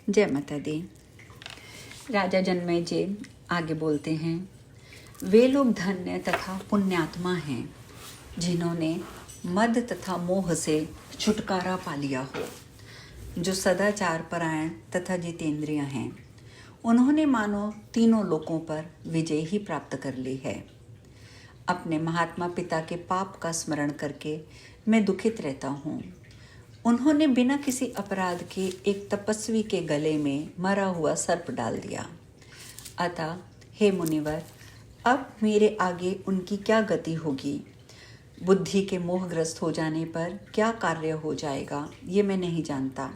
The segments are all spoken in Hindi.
जय माता दी। राजा जन्मेजय आगे बोलते हैं, वे लोग धन्य तथा पुण्यात्मा हैं जिन्होंने मद तथा मोह से छुटकारा पा लिया हो, जो सदाचार परायण तथा जितेंद्रिय हैं। उन्होंने मानो तीनों लोकों पर विजय ही प्राप्त कर ली है। अपने महात्मा पिता के पाप का स्मरण करके मैं दुखित रहता हूँ। उन्होंने बिना किसी अपराध के एक तपस्वी के गले में मरा हुआ सर्प डाल दिया। अतः हे मुनिवर, अब मेरे आगे उनकी क्या गति होगी? बुद्धि के मोहग्रस्त हो जाने पर क्या कार्य हो जाएगा, ये मैं नहीं जानता।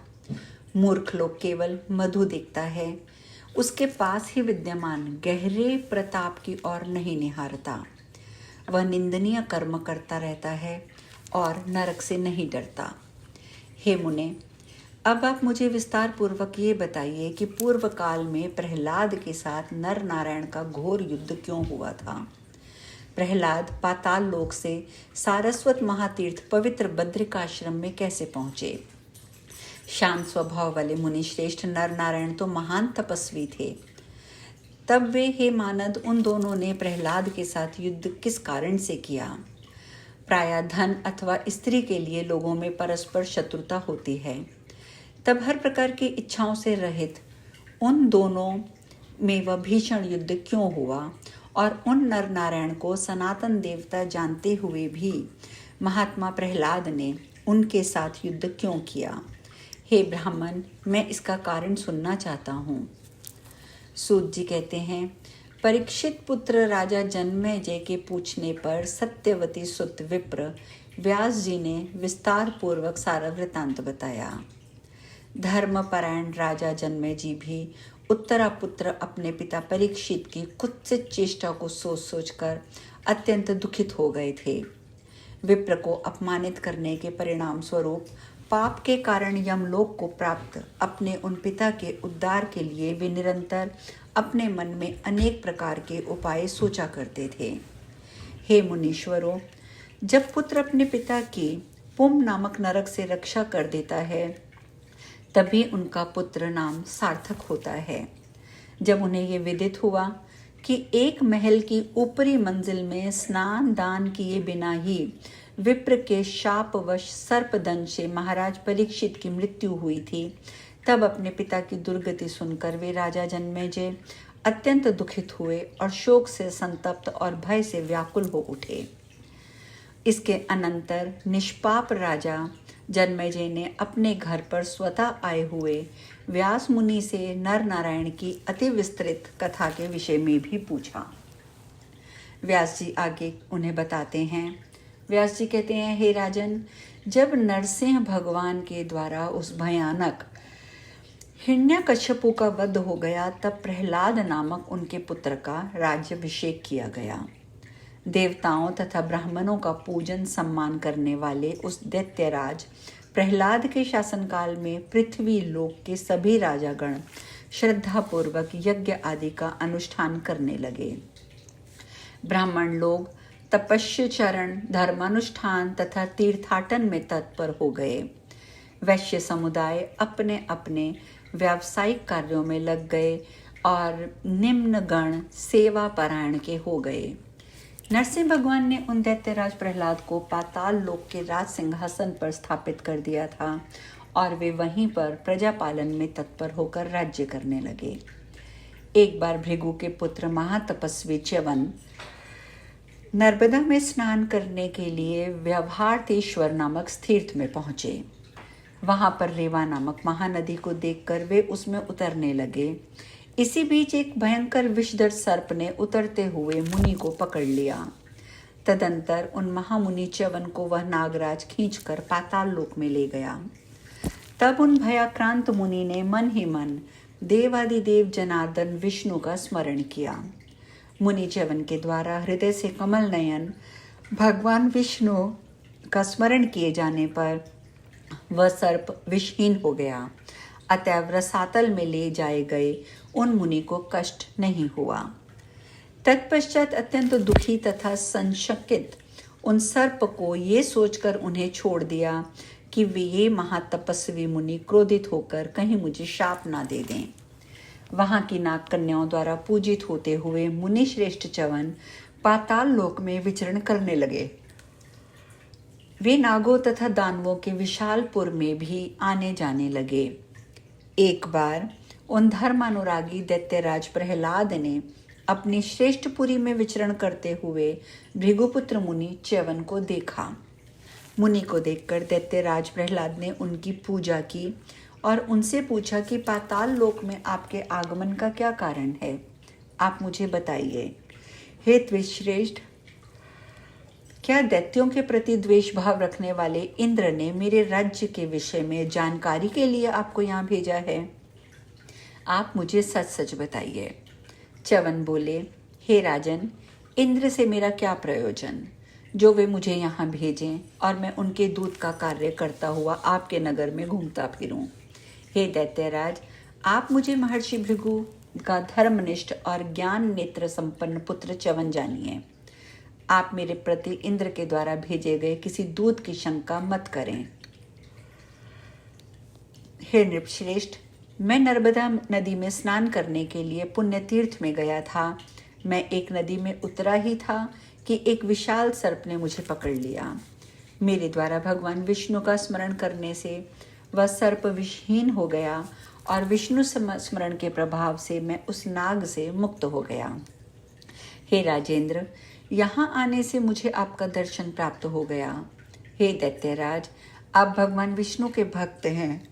मूर्ख लोग केवल मधु देखता है, उसके पास ही विद्यमान गहरे प्रताप की ओर नहीं निहारता। वह निंदनीय कर्म करता रहता है और नरक से नहीं डरता। हे मुने, अब आप मुझे विस्तार पूर्वक ये बताइए कि पूर्व काल में प्रहलाद के साथ नर नारायण का घोर युद्ध क्यों हुआ था। प्रहलाद पाताल लोक से सारस्वत महातीर्थ पवित्र बद्रिकाश्रम में कैसे पहुंचे? शांत स्वभाव वाले मुनि श्रेष्ठ नर नारायण तो महान तपस्वी थे। तब वे हे मानद, उन दोनों ने प्रहलाद के साथ युद्ध किस कारण से किया? प्रायः धन अथवा स्त्री के लिए लोगों में परस्पर शत्रुता होती है। तब हर प्रकार की इच्छाओं से रहित उन दोनों में वह भीषण युद्ध क्यों हुआ, और उन नर नारायण को सनातन देवता जानते हुए भी महात्मा प्रहलाद ने उनके साथ युद्ध क्यों किया? हे ब्राह्मण, मैं इसका कारण सुनना चाहता हूँ। सूत जी कहते हैं, परीक्षित पुत्र राजा जन्मेजय के पूछने पर सत्यवती सुत विप्र व्यास जी ने विस्तार पूर्वक सारा वृतांत बताया। धर्मपरायण राजा जन्मेजय भी उत्तरापुत्र अपने पिता परीक्षित की कुत्सित चेष्टा को सोच सोचकर अत्यंत दुखित हो गए थे। विप्र को अपमानित करने के परिणाम स्वरूप पाप के कारण यमलोक को प्राप्त अपने उन पिता के उद्धार के लिए वे निरंतर अपने मन में अनेक प्रकार के उपाय सोचा करते थे। हे मुनीश्वरों, जब पुत्र अपने पिता की पुम नामक नरक से रक्षा कर देता है, तभी उनका पुत्र नाम सार्थक होता है। जब उन्हें ये विदित हुआ कि एक महल की ऊपरी मंजिल में स्नान दान किए बिना ही विप्र के शापवश सर्पदंश से महाराज परीक्षित की मृत्यु हुई थी, तब अपने पिता की दुर्गति सुनकर वे राजा जन्मेजय अत्यंत दुखित हुए और शोक से संतप्त और भय से व्याकुल हो उठे। इसके अनंतर निष्पाप राजा जन्मेजय ने अपने घर पर स्वतः आए हुए व्यास मुनि से नर नारायण की अति विस्तृत कथा के विषय में भी पूछा। व्यास जी आगे उन्हें बताते हैं। व्यास जी कहते हैं, हे राजन, जब नरसिंह भगवान के द्वारा उस भयानक हिरण्यकश्यपु का वध हो गया, तब प्रहलाद नामक उनके पुत्र का राज्याभिषेक किया गया। देवताओं तथा ब्राह्मणों का पूजन सम्मान करने वाले उस दैत्यराज प्रहलाद के शासनकाल में पृथ्वी लोक के सभी राजागण श्रद्धापूर्वक यज्ञ आदि का अनुष्ठान करने लगे। ब्राह्मण लोग तपस्याचरण, धर्मानुष्ठान तथा तीर्थाटन में तत्पर हो गए। वैश्य समुदाय अपने अपने व्यावसायिक कार्यों में लग गए और निम्न गण सेवा परायण के हो गए। नरसिंह भगवान ने उन दैत्यराज प्रहलाद को पाताल लोक के राज सिंहासन पर स्थापित कर दिया था और वे वहीं पर प्रजा पालन में तत्पर होकर राज्य करने लगे। एक बार भृगु के पुत्र महातपस्वी च्यवन नर्मदा में स्नान करने के लिए व्यवहारतेश्वर नामक तीर्थ में पहुंचे। वहां पर रेवा नामक महानदी को देखकर वे उसमें उतरने लगे। इसी बीच एक भयंकर विषधर सर्प ने उतरते हुए मुनि को पकड़ लिया। तदंतर उन महामुनि च्यवन को वह नागराज खींचकर पाताल लोक में ले गया। तब उन भयाक्रांत मुनि ने मन ही मन देवादिदेव जनार्दन विष्णु का स्मरण किया। मुनि च्यवन के द्वारा हृदय से कमल नयन भगवान विष्णु का स्मरण किए जाने पर वह सर्प विषहीन हो गया। अतएव रसातल में ले जाए गए उन मुनि को कष्ट नहीं हुआ। तत्पश्चात अत्यंत दुखी तथा संशकित उन सर्प को ये सोचकर उन्हें छोड़ दिया कि वे ये महातपस्वी मुनि क्रोधित होकर कहीं मुझे शाप ना दे दें। वहां की नाग कन्याओं द्वारा पूजित होते हुए मुनि श्रेष्ठ च्यवन पाताल लोक में विचरण करने लगे। वे नागों तथा दानवों के विशालपुर में भी आने जाने लगे। एक बार उन धर्मानुरागी दैत्यराज प्रहलाद ने अपनी श्रेष्ठपुरी में विचरण करते हुए भृगुपुत्र मुनि च्यवन को देखा। मुनि को देखकर दैत्यराज प्रहलाद ने उनकी पूजा की और उनसे पूछा कि पाताल लोक में आपके आगमन का क्या कारण है, आप मुझे बताइए। हे द्विजश्रेष्ठ, क्या दैत्यों के प्रति द्वेष भाव रखने वाले इंद्र ने मेरे राज्य के विषय में जानकारी के लिए आपको यहाँ भेजा है? आप मुझे सच सच बताइए। च्यवन बोले, हे राजन, इंद्र से मेरा क्या प्रयोजन, जो वे मुझे यहाँ भेजें और मैं उनके दूत का कार्य करता हुआ आपके नगर में घूमता फिरूं। हे दैत्यराज, आप मुझे महर्षि भृगु का धर्मनिष्ठ और ज्ञान नेत्र संपन्न पुत्र च्यवन जानिए। आप मेरे प्रति इंद्र के द्वारा भेजे गए किसी दूत की शंका मत करें। हे नृपश्रेष्ठ, मैं नर्मदा नदी में स्नान करने के लिए पुण्य तीर्थ में गया था। मैं एक नदी में उतरा ही था कि एक विशाल सर्प ने मुझे पकड़ लिया। मेरे द्वारा भगवान विष्णु का स्मरण करने से वह सर्प विषहीन हो गया और विष्णु स्मरण के प्रभाव से मैं उस नाग से मुक्त हो गया। हे राजेंद्र, यहाँ आने से मुझे आपका दर्शन प्राप्त हो गया। हे दैत्यराज, आप भगवान विष्णु के भक्त हैं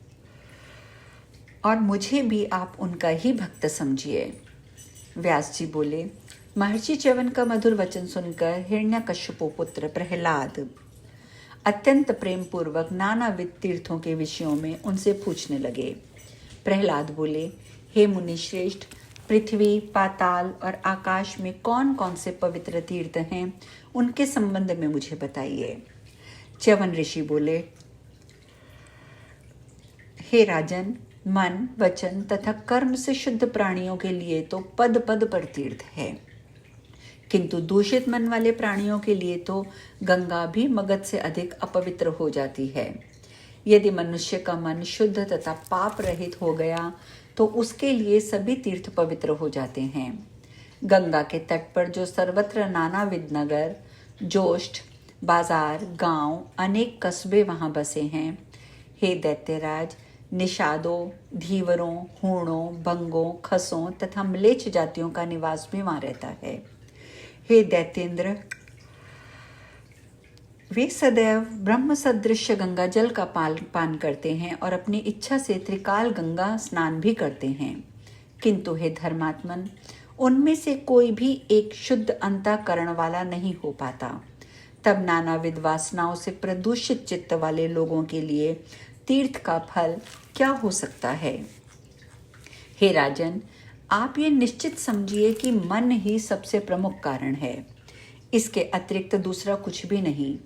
और मुझे भी आप उनका ही भक्त समझिए। व्यास जी बोले, महर्षि च्यवन का मधुर वचन सुनकर हिरण्यकश्यपु पुत्र प्रहलाद अत्यंत प्रेम पूर्वक नानाविध तीर्थों के विषयों में उनसे पूछने लगे। प्रहलाद बोले, हे मुनि श्रेष्ठ, पृथ्वी, पाताल और आकाश में कौन कौन से पवित्र तीर्थ हैं, उनके संबंध में मुझे बताइए। च्यवन ऋषि बोले, हे राजन, मन, वचन तथा कर्म से शुद्ध प्राणियों के लिए तो पद पद पर तीर्थ है, किंतु दूषित मन वाले प्राणियों के लिए तो गंगा भी मगध से अधिक अपवित्र हो जाती है। यदि मनुष्य का मन शुद्ध तथा पाप रहित हो गया तो उसके लिए सभी तीर्थ पवित्र हो जाते हैं। गंगा के तट पर जो सर्वत्र नानाविध नगर, जोष्ठ, बाजार, गांव, अनेक कस्बे वहां बसे हैं, हे दैत्यराज, निषादों, धीवरों, हूणों, बंगों, खसों तथा म्लेच्छ जातियों का निवास भी वहां रहता है। हे दैत्येंद्र, वे सदैव ब्रह्म सदृश गंगा जल का पान करते हैं और अपनी इच्छा से त्रिकाल गंगा स्नान भी करते हैं, किंतु हे धर्मात्मन, उनमें से कोई भी एक शुद्ध अंतःकरण वाला नहीं हो पाता। तब नानाविध वासनाओं से प्रदूषित चित्त वाले लोगों के लिए तीर्थ का फल क्या हो सकता है? हे राजन, आप ये निश्चित समझिए कि मन ही सबसे प्रमुख कारण है, इसके अतिरिक्त दूसरा कुछ भी नहीं।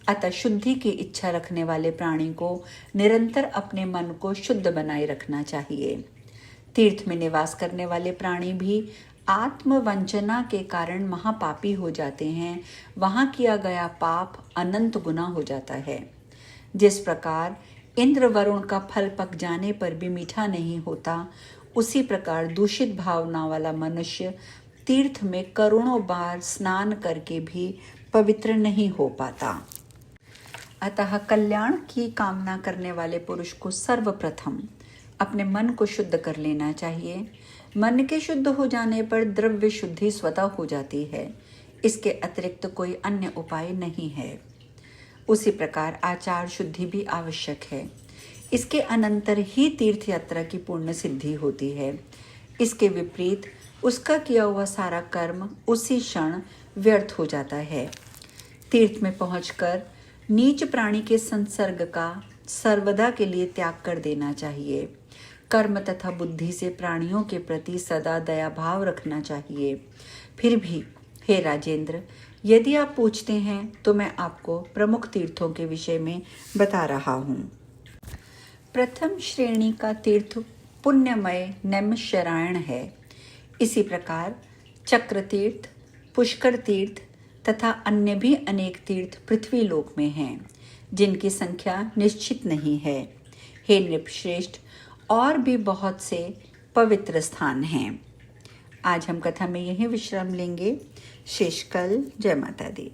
अतः शुद्धि की इच्छा रखने वाले प्राणी को निरंतर अपने मन को शुद्ध बनाए रखना चाहिए। तीर्थ में निवास करने वाले प्राणी भी आत्मवंचना के कारण महापापी हो जाते हैं। वहां किया गया पाप अनंत गुना हो जाता है। जिस प्रकार इंद्र वरुण का फल पक जाने पर भी मीठा नहीं होता, उसी प्रकार दूषित भावना वाला मनुष्य तीर्थ में करोड़ों बार स्नान करके भी पवित्र नहीं हो पाता। अतः कल्याण की कामना करने वाले पुरुष को सर्वप्रथम अपने मन को शुद्ध कर लेना चाहिए। मन के शुद्ध हो जाने पर द्रव्य शुद्धि स्वतः हो जाती है, इसके अतिरिक्त कोई अन्य उपाय नहीं है। उसी प्रकार आचार शुद्धि भी आवश्यक है। इसके अनंतर ही तीर्थ यात्रा की पूर्ण सिद्धि होती है। इसके विपरीत उसका किया हुआ सारा कर्म उसी क्षण व्यर्थ हो जाता है। तीर्थ में पहुंचकर नीच प्राणी के संसर्ग का सर्वदा के लिए त्याग कर देना चाहिए। कर्म तथा बुद्धि से प्राणियों के प्रति सदा दया भाव रखना चाहिए। फिर भी हे राजेंद्र, यदि आप पूछते हैं तो मैं आपको प्रमुख तीर्थों के विषय में बता रहा हूँ। प्रथम श्रेणी का तीर्थ पुण्यमय नैमिषारण्य है। इसी प्रकार चक्र तीर्थ, पुष्कर तीर्थ तथा अन्य भी अनेक तीर्थ पृथ्वी लोक में हैं, जिनकी संख्या निश्चित नहीं है। हे नृपश्रेष्ठ, और भी बहुत से पवित्र स्थान हैं। आज हम कथा में यही विश्राम लेंगे। शेष कल। जय माता दी।